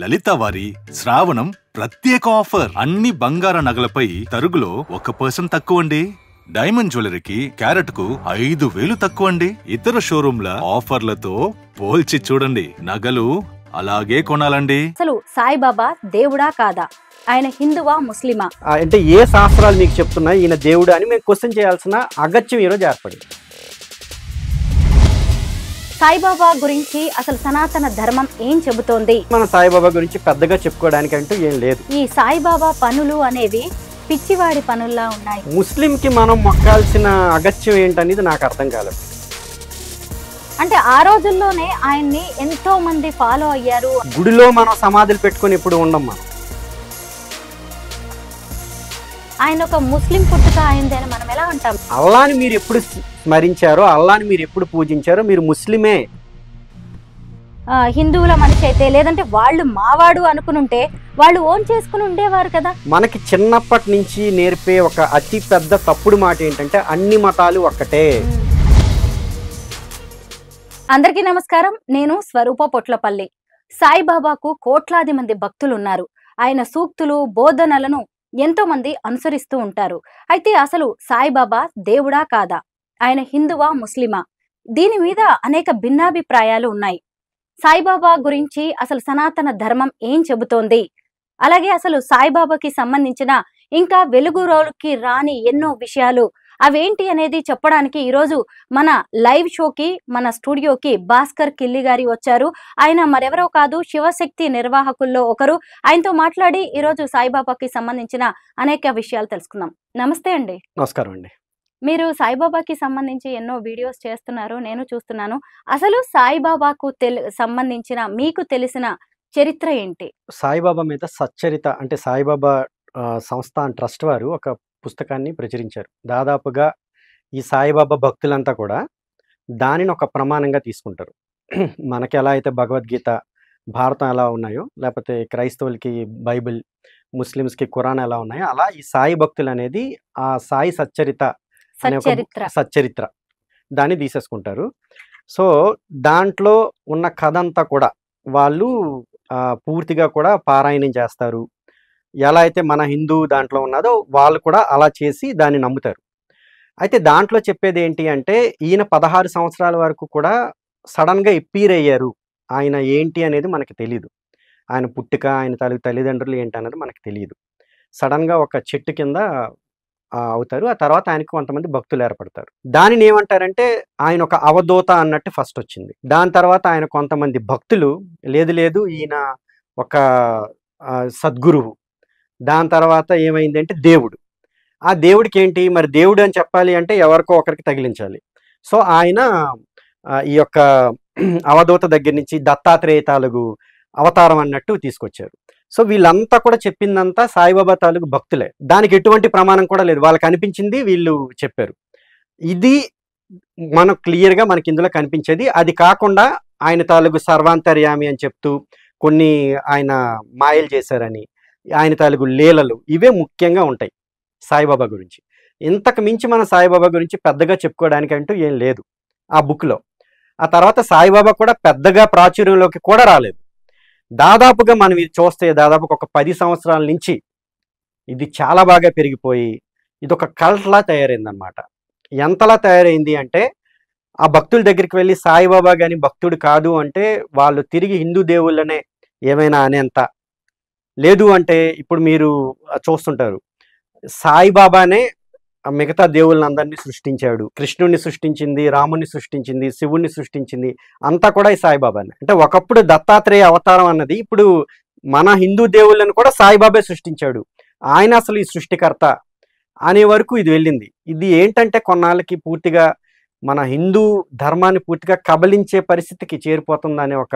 లలిత వారి శ్రావణం ప్రత్యేక ఆఫర్. అన్ని బంగార నగలపై తరుగులో 1% తక్కువండి. డైమండ్ జ్యువెలరీకి క్యారెట్ కు 5,000 తక్కువండి. ఇతర షోరూంల ఆఫర్లతో పోల్చి చూడండి. నగలు అలాగే కొనాలండి. అసలు సాయిబాబా దేవుడా కాదా? ఆయన హిందువా ముస్లిమా? అంటే ఏ శాస్త్రాలు మీకు చెప్తున్నాయి ఈయన దేవుడు అని మేము క్వశ్చన్ చేయాల్సిన అగత్యం ఈరోజు ఏర్పడింది. సాయిబాబా గురించి అసలు సనాతన ధర్మం ఏం చెబుతోంది? మన సాయిబాబా గురించి పెద్దగా చెప్పుకోవడానికి అంటూ ఏం లేదు. ఈ సాయిబాబా పనులు అనేవి పిచ్చివాడి పనుల్లా ఉన్నాయి. ముస్లింకి మనం మొక్కాల్సిన అగత్యం ఏంటనేది నాకు అర్థం కాలేదు. అంటే ఆ రోజుల్లోనే ఆయన్ని ఎంతో మంది ఫాలో అయ్యారు. గుడిలో మనం సమాధులు పెట్టుకొని ఇప్పుడు ఉండం. మనం ఆయన ఒక ముస్లిం పుట్టుక అయింది అని మనం ఎలా అంటాం? అల్లాని మీరు ఎప్పుడు స్మరించారో, అల్లాని మీరు ఎప్పుడు పూజించారో మీరు ముస్లిమే. హిందువుల మనిషి అయితే, లేదంటే వాళ్ళు మావాడు అనుకునుంటే వాళ్ళు ఓన్ చేసుకుని ఉండేవారు కదా. మనకి చిన్నప్పటి నుంచి నేర్పే ఒక అతి పెద్ద తప్పుడు మాట ఏంటంటే అన్ని మతాలు ఒక్కటే. అందరికీ నమస్కారం. నేను స్వరూప పొట్లపల్లి. సాయిబాబాకు కోట్లాది మంది భక్తులు ఉన్నారు. ఆయన సూక్తులు, బోధనలను ఎంతో మంది అనుసరిస్తూ ఉంటారు. అయితే అసలు సాయిబాబా దేవుడా కాదా? ఆయన హిందువా ముస్లిమా? దీని మీద అనేక భిన్నాభిప్రాయాలు ఉన్నాయి. సాయిబాబా గురించి అసలు సనాతన ధర్మం ఏం చెబుతోంది? అలాగే అసలు సాయిబాబాకి సంబంధించిన ఇంకా వెలుగులోకి రాని ఎన్నో విషయాలు అవేంటి అనేది చెప్పడానికి ఈరోజు మన లైవ్ షోకి, మన స్టూడియోకి భాస్కర్ కిల్లి గారి వచ్చారు. ఆయన మరెవరో కాదు, శివశక్తి నిర్వాహకుల్లో ఒకరు. ఆయనతో మాట్లాడి ఈరోజు సాయిబాబాకి సంబంధించిన అనేక విషయాలు తెలుసుకుందాం. నమస్తే అండి. నమస్కారం అండి. మీరు సాయిబాబాకి సంబంధించి ఎన్నో వీడియోస్ చేస్తున్నారు, నేను చూస్తున్నాను. అసలు సాయిబాబాకు సంబంధించిన మీకు తెలిసిన చరిత్ర ఏంటి? సాయిబాబా మీద సచ్చరిత అంటే సాయిబాబా సంస్థ ట్రస్ట్ వారు ఒక పుస్తకాన్ని ప్రచురించారు. దాదాపుగా ఈ సాయిబాబా భక్తులంతా కూడా దానిని ఒక ప్రమాణంగా తీసుకుంటారు. మనకి ఎలా అయితే భగవద్గీత, భారతం ఎలా ఉన్నాయో, లేకపోతే క్రైస్తవులకి బైబిల్, ముస్లిమ్స్కి ఖురాన్ ఎలా ఉన్నాయో, అలా ఈ సాయి భక్తులు అనేది ఆ సాయి సచ్చరిత అనే ఒక సచ్చరిత్ర దాన్ని తీసేసుకుంటారు. సో దాంట్లో ఉన్న కథ అంతా కూడా వాళ్ళు పూర్తిగా కూడా పారాయణం చేస్తారు. ఎలా అయితే మన హిందూ దాంట్లో ఉన్నదో వాళ్ళు కూడా అలా చేసి దాన్ని నమ్ముతారు. అయితే దాంట్లో చెప్పేది ఏంటి అంటే ఈయన 16 సంవత్సరాల వరకు కూడా సడన్గా ఎప్పీర్ అయ్యారు. ఆయన ఏంటి అనేది మనకి తెలియదు. ఆయన పుట్టుక, ఆయన తల్లిదండ్రులు ఏంటి అనేది మనకి తెలియదు. సడన్గా ఒక చెట్టు కింద అవుతారు. ఆ తర్వాత ఆయనకు కొంతమంది భక్తులు ఏర్పడతారు. దానిని ఏమంటారంటే ఆయన ఒక అవధూత అన్నట్టు ఫస్ట్ వచ్చింది. దాని తర్వాత ఆయన కొంతమంది భక్తులు లేదు ఈయన ఒక సద్గురువు. దాని తర్వాత ఏమైందంటే దేవుడు. ఆ దేవుడికి ఏంటి మరి దేవుడు అని చెప్పాలి అంటే ఎవరికో ఒకరికి తగిలించాలి. సో ఆయన ఈ యొక్క అవధూత దగ్గర నుంచి దత్తాత్రేయ తాలూకు అవతారం అన్నట్టు తీసుకొచ్చారు. సో వీళ్ళంతా కూడా చెప్పిందంతా సాయిబాబా తాలూకు భక్తులే. దానికి ఎటువంటి ప్రమాణం కూడా లేదు. వాళ్ళకి అనిపించింది వీళ్ళు చెప్పారు. ఇది మనకు క్లియర్గా మనకి ఇందులో కనిపించేది. అది కాకుండా ఆయన తాలూకు సర్వాంతర్యామి అని చెప్తూ కొన్ని ఆయన మాయలు చేశారని, ఆయన తాలూకు లీలలు, ఇవే ముఖ్యంగా ఉంటాయి సాయిబాబా గురించి. ఇంతకు మించి మన సాయిబాబా గురించి పెద్దగా చెప్పుకోవడానికి అంటూ ఏం లేదు ఆ బుక్లో. ఆ తర్వాత సాయిబాబా కూడా పెద్దగా ప్రాచుర్యంలోకి కూడా రాలేదు. దాదాపుగా మనం ఇది చూస్తే దాదాపుగా ఒక 10 సంవత్సరాల నుంచి ఇది చాలా బాగా పెరిగిపోయి ఇది ఒక కల్ట్లా తయారైందనమాట. ఎంతలా తయారైంది అంటే ఆ భక్తుల దగ్గరికి వెళ్ళి సాయిబాబా కానీ భక్తుడు కాదు అంటే వాళ్ళు తిరిగి హిందూ దేవుళ్ళనే ఏమైనా అనేంత. లేదు అంటే ఇప్పుడు మీరు చూస్తుంటారు సాయిబాబానే మిగతా దేవుళ్ళని అందరినీ సృష్టించాడు. కృష్ణుడిని సృష్టించింది, రాముని సృష్టించింది, శివుణ్ణి సృష్టించింది, అంతా కూడా ఈ సాయిబాబానే. అంటే ఒకప్పుడు దత్తాత్రేయ అవతారం అన్నది ఇప్పుడు మన హిందూ దేవుళ్ళని కూడా సాయిబాబే సృష్టించాడు. ఆయన అసలు ఈ సృష్టికర్త అనే వరకు ఇది వెళ్ళింది. ఇది ఏంటంటే కొన్నాళ్ళకి పూర్తిగా మన హిందూ ధర్మాన్ని పూర్తిగా కబలించే పరిస్థితికి చేరిపోతుందనే ఒక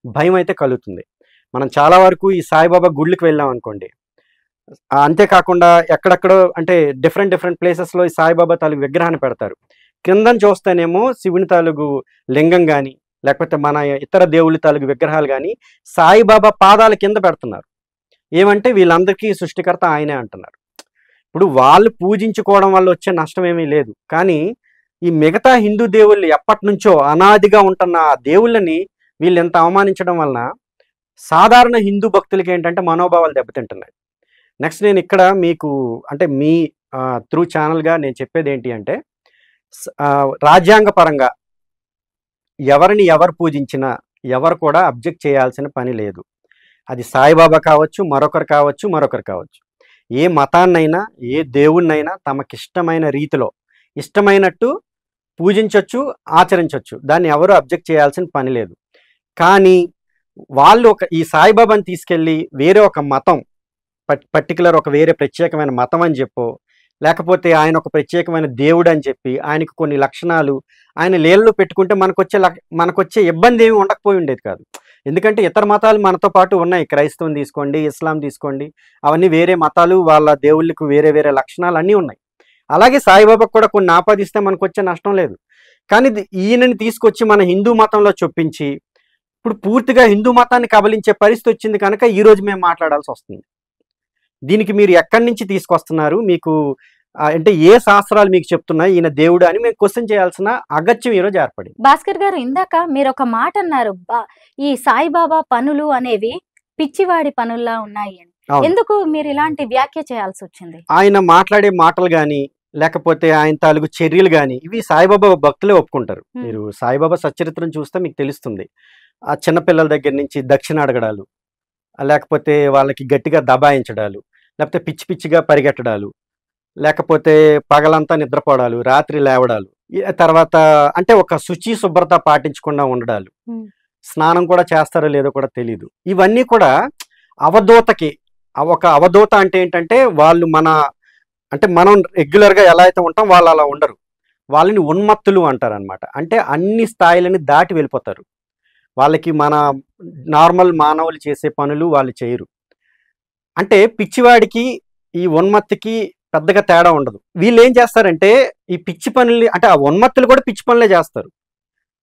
భయం అయితే కలుగుతుంది. మనం చాలా వరకు ఈ సాయిబాబా గుళ్ళకి వెళ్ళాం అనుకోండి, అంతేకాకుండా ఎక్కడెక్కడో అంటే డిఫరెంట్ ప్లేసెస్లో ఈ సాయిబాబా తాలూకు విగ్రహాన్ని పెడతారు. కిందని చూస్తేనేమో శివుని తాలూకు లింగం కానీ లేకపోతే మన ఇతర దేవుళ్ళ తాలూకు విగ్రహాలు కానీ సాయిబాబా పాదాల కింద పెడుతున్నారు. ఏమంటే వీళ్ళందరికీ సృష్టికర్త ఆయనే అంటున్నారు. ఇప్పుడు వాళ్ళు పూజించుకోవడం వల్ల వచ్చే నష్టం ఏమీ లేదు. కానీ ఈ మిగతా హిందూ దేవుళ్ళు ఎప్పటి నుంచో అనాదిగా ఉంటున్న ఆ దేవుళ్ళని వీళ్ళు ఎంత అవమానించడం వలన సాధారణ హిందూ భక్తులకి ఏంటంటే మనోభావాలు దెబ్బతింటున్నాయి. నెక్స్ట్ నేను ఇక్కడ మీకు అంటే మీ త్రూ ఛానల్గా నేను చెప్పేది ఏంటి అంటే రాజ్యాంగ పరంగా ఎవరిని ఎవరు పూజించినా ఎవరు కూడా అబ్జెక్ట్ చేయాల్సిన పని లేదు. అది సాయిబాబా కావచ్చు, మరొకరు కావచ్చు, మరొకరు కావచ్చు. ఏ మతాన్నైనా ఏ దేవుణ్ణైనా తమకిష్టమైన రీతిలో ఇష్టమైనట్టు పూజించవచ్చు, ఆచరించవచ్చు. దాన్ని ఎవరు అబ్జెక్ట్ చేయాల్సిన పని లేదు. కానీ వాళ్ళు ఈ సాయిబాబాని తీసుకెళ్ళి వేరే ఒక మతం పర్టికులర్ ఒక వేరే ప్రత్యేకమైన మతం అని చెప్పో, లేకపోతే ఆయన ఒక ప్రత్యేకమైన దేవుడు అని చెప్పి ఆయనకు కొన్ని లక్షణాలు ఆయన లీలలో పెట్టుకుంటే మనకొచ్చే ఇబ్బంది ఏమి ఉండకపోయి ఉండేది కాదు. ఎందుకంటే ఇతర మతాలు మనతో పాటు ఉన్నాయి. క్రైస్తవం తీసుకోండి, ఇస్లాం తీసుకోండి, అవన్నీ వేరే మతాలు, వాళ్ళ దేవుళ్ళకు వేరే వేరే లక్షణాలు అన్నీ ఉన్నాయి. అలాగే సాయిబాబాకు కూడా కొన్ని ఆపాదిస్తే మనకు వచ్చే నష్టం లేదు. కానీ ఈయనని తీసుకొచ్చి మన హిందూ మతంలో చొప్పించి ఇప్పుడు పూర్తిగా హిందూ మతాన్ని కబలించే పరిస్థితి వచ్చింది కనుక ఈరోజు మేము మాట్లాడాల్సి వస్తుంది. దీనికి మీరు ఎక్కడి నుంచి తీసుకొస్తున్నారు, మీకు అంటే ఏ శాస్త్రాలు మీకు చెప్తున్నాయి ఈయన దేవుడు అని మేము క్వశ్చన్ చేయాల్సిన అగత్యం ఈరోజు ఏర్పడింది. భాస్కర్ గారు, ఇందాక మీరు ఒక మాట అన్నారు, ఈ సాయిబాబా పనులు అనేవి పిచ్చివాడి పనుల్లా ఉన్నాయి అని. ఎందుకు మీరు ఇలాంటి వ్యాఖ్య చేయాల్సి వచ్చింది? ఆయన మాట్లాడే మాటలు గాని లేకపోతే ఆయన తాలూకు చర్యలు గాని ఇవి సాయిబాబా భక్తులే ఒప్పుకుంటారు. మీరు సాయిబాబా సచ్చరిత్రం చూస్తే మీకు తెలుస్తుంది. ఆ చిన్నపిల్లల దగ్గర నుంచి దక్షిణ అడగడాలు, లేకపోతే వాళ్ళకి గట్టిగా దబాయించడాలు, లేకపోతే పిచ్చి పిచ్చిగా పరిగెట్టడాలు, లేకపోతే పగలంతా నిద్రపోవడాలు, రాత్రి లేవడాలు, తర్వాత అంటే ఒక శుచి శుభ్రత పాటించకుండా ఉండడాలు, స్నానం కూడా చేస్తారో లేదో కూడా తెలీదు. ఇవన్నీ కూడా అవధూతకి ఒక అవధూత అంటే ఏంటంటే వాళ్ళు అంటే మనం రెగ్యులర్గా ఎలా అయితే ఉంటాం వాళ్ళు అలా ఉండరు. వాళ్ళని ఉన్మత్తులు అంటారు అనమాట. అంటే అన్ని స్థాయిలని దాటి వెళ్ళిపోతారు. వాళ్ళకి మన నార్మల్ మానవులు చేసే పనులు వాళ్ళు చేయరు. అంటే పిచ్చివాడికి ఈ ఉన్మత్తికి పెద్దగా తేడా ఉండదు. వీళ్ళు ఏం చేస్తారంటే ఈ పిచ్చి పనులు అంటే ఆ ఉన్మత్తులు కూడా పిచ్చి పనులే చేస్తారు.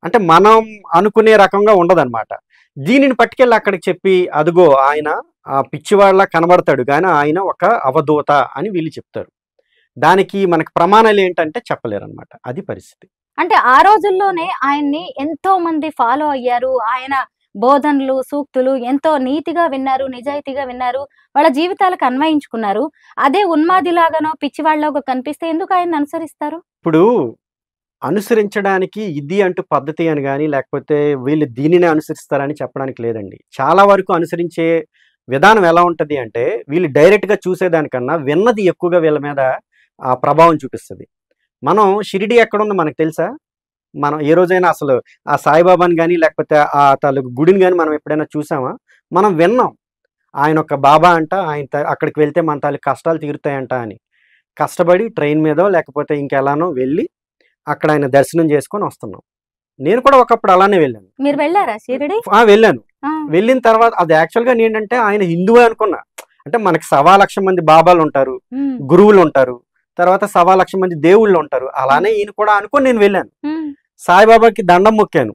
అంటే మనం అనుకునే రకంగా ఉండదన్నమాట. దీనిని పట్టుకెళ్ళి అక్కడికి చెప్పి అదిగో ఆయన ఆ పిచ్చివాళ్ళ కనబడతాడు కానీ ఆయన ఒక అవధూత అని వీళ్ళు చెప్తారు. దానికి మనకి ప్రమాణాలు ఏంటంటే చెప్పలేరు అనమాట. అది పరిస్థితి. అంటే ఆ రోజుల్లోనే ఆయన్ని ఎంతో మంది ఫాలో అయ్యారు. ఆయన బోధనలు, సూక్తులు ఎంతో నీతిగా విన్నారు, నిజాయితీగా విన్నారు, వాళ్ళ జీవితాలకు అన్వయించుకున్నారు. అదే ఉన్మాదిలాగానో పిచ్చివాళ్ళలాగా కనిపిస్తే ఎందుకు ఆయన అనుసరిస్తారు? ఇప్పుడు అనుసరించడానికి ఇది అంటూ పద్ధతి అని కానీ లేకపోతే వీళ్ళు దీనినే అనుసరిస్తారని చెప్పడానికి లేదండి. చాలా వరకు అనుసరించే విధానం ఎలా ఉంటుంది అంటే వీళ్ళు డైరెక్ట్గా చూసేదానికన్నా విన్నది ఎక్కువగా వీళ్ళ మీద ఆ ప్రభావం చూపిస్తుంది. మనం షిరిడి ఎక్కడుందో మనకు తెలుసా? మనం ఏ రోజైనా అసలు ఆ సాయిబాబాని కానీ లేకపోతే ఆ తాలూకు గుడిని కానీ మనం ఎప్పుడైనా చూసామా? మనం విన్నాం ఆయన ఒక బాబా అంట, ఆయన అక్కడికి వెళ్తే మన తాలూకు కష్టాలు తీరుతాయంట అని. కష్టపడి ట్రైన్ మీదో లేకపోతే ఇంకెలానో వెళ్ళి అక్కడ ఆయన దర్శనం చేసుకొని వస్తున్నాం. నేను కూడా ఒకప్పుడు అలానే వెళ్ళాను. మీరు వెళ్ళారా షిరిడి? వెళ్ళాను. వెళ్ళిన తర్వాత అది యాక్చువల్గా ఏంటంటే ఆయన హిందువే అనుకున్నా. అంటే మనకి 1,00,000 మంది బాబాలు ఉంటారు, గురువులు ఉంటారు, తర్వాత 1,00,000 మంది దేవుళ్ళు ఉంటారు. అలానే ఈయన కూడా అనుకొని నేను వెళ్ళాను. సాయిబాబాకి దండం మొక్కాను.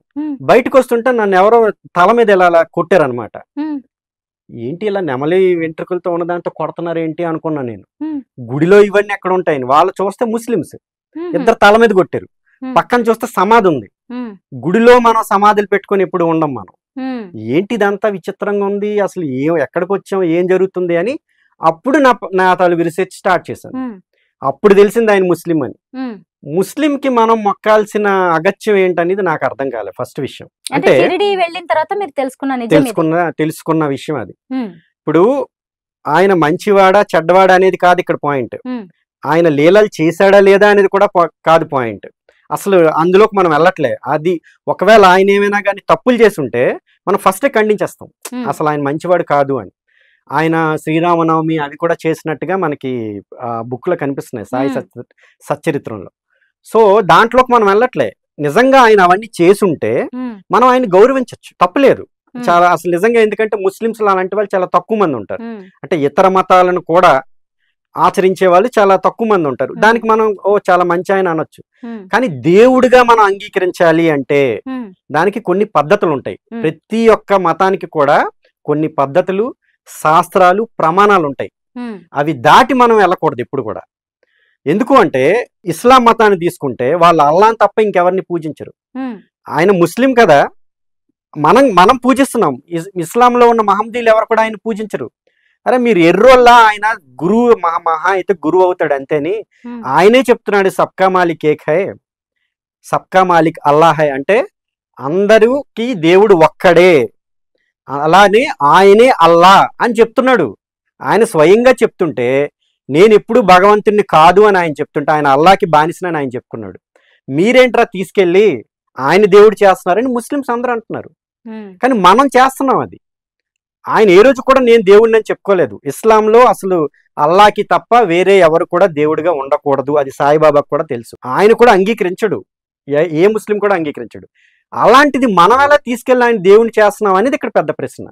బయటకు వస్తుంటే నన్ను ఎవరో తల మీద ఇలా కొట్టారనమాట. ఏంటి ఇలా నెమలి వెంట్రుకలతో ఉన్నదాంతో కొడుతున్నారు ఏంటి అనుకున్నా నేను. గుడిలో ఇవన్నీ ఎక్కడ ఉంటాయని వాళ్ళు చూస్తే ముస్లిమ్స్ ఇద్దరు తల మీద కొట్టారు. పక్కన చూస్తే సమాధి ఉంది. గుడిలో మనం సమాధులు పెట్టుకొని ఎప్పుడు ఉండం మనం. ఏంటి ఇదంతా విచిత్రంగా ఉంది, అసలు ఎక్కడికి వచ్చాం, ఏం జరుగుతుంది అని అప్పుడు నా తాలూకు రీసెర్చ్ స్టార్ట్ చేశాను. అప్పుడు తెలిసింది ఆయన ముస్లిం అని. ముస్లిం కి మనం మొక్కాల్సిన అగత్యం ఏంటనేది నాకు అర్థం కాలేదు ఫస్ట్ విషయం. అంటే వెళ్ళిన తర్వాత మీరు తెలుసుకున్న విషయం అది. ఇప్పుడు ఆయన మంచివాడా చెడ్డవాడా అనేది కాదు ఇక్కడ పాయింట్. ఆయన లీలలు చేశాడా లేదా అనేది కూడా కాదు పాయింట్. అసలు అందులోకి మనం వెళ్ళట్లే. అది ఒకవేళ ఆయన ఏమైనా కానీ తప్పులు చేసి ఉంటే మనం ఫస్టే ఖండించేస్తాం అసలు ఆయన మంచివాడు కాదు అని. ఆయన శ్రీరామనవమి అది కూడా చేసినట్టుగా మనకి బుక్ లో కనిపిస్తున్నాయి సాయి సచ్చరిత్రంలో. సో దాంట్లోకి మనం వెళ్ళట్లే. నిజంగా ఆయన అవన్నీ చేసుంటే మనం ఆయన గౌరవించవచ్చు, తప్పులేదు. చాలా అసలు నిజంగా, ఎందుకంటే ముస్లింస్ అలాంటి వాళ్ళు చాలా తక్కువ మంది ఉంటారు. అంటే ఇతర మతాలను కూడా ఆచరించే వాళ్ళు చాలా తక్కువ మంది ఉంటారు. దానికి మనం చాలా మంచి ఆయన అనొచ్చు. కానీ దేవుడిగా మనం అంగీకరించాలి అంటే దానికి కొన్ని పద్ధతులు ఉంటాయి. ప్రతి ఒక్క మతానికి కూడా కొన్ని పద్ధతులు, శాస్త్రాలు, ప్రమాణాలు ఉంటాయి. అవి దాటి మనం వెళ్ళకూడదు ఎప్పుడు కూడా. ఎందుకు అంటే ఇస్లాం మతాన్ని తీసుకుంటే వాళ్ళు అల్లాహ్ తప్ప ఇంకెవరిని పూజించరు. ఆయన ముస్లిం కదా, మనం మనం పూజిస్తున్నాం. ఇస్లాంలో ఉన్న మహమ్మదీలు ఎవరు కూడా ఆయన పూజించరు. అరే మీరు ఎర్రోల్లా, ఆయన గురువు, మహా అయితే గురువు అవుతాడు అంతేని. ఆయనే చెప్తున్నాడు సబ్కా మాలిక్ ఏక్ హై, సబ్కా మాలిక్ అల్లా హై, అంటే అందరికి దేవుడు ఒక్కడే, అలానే ఆయనే అల్లా అని చెప్తున్నాడు. ఆయన స్వయంగా చెప్తుంటే, నేను ఎప్పుడు భగవంతుడిని కాదు అని ఆయన చెప్తుంటే, ఆయన అల్లాకి బానిసనని ఆయన చెప్పుకున్నాడు. మీరేంట్రా తీసుకెళ్ళి ఆయన దేవుడు చేస్తున్నారని ముస్లిమ్స్ అందరూ అంటున్నారు. కానీ మనం చేస్తున్నాం అది. ఆయన ఏ రోజు కూడా నేను దేవుడిని అని చెప్పుకోలేదు. ఇస్లాంలో అసలు అల్లాకి తప్ప వేరే ఎవరు కూడా దేవుడిగా ఉండకూడదు, అది సాయిబాబాకు కూడా తెలుసు. ఆయన కూడా అంగీకరించడు, ఏ ముస్లిం కూడా అంగీకరించడు. అలాంటిది మనం ఎలా తీసుకెళ్ళి ఆయన దేవుని చేస్తున్నాం అనేది ఇక్కడ పెద్ద ప్రశ్న.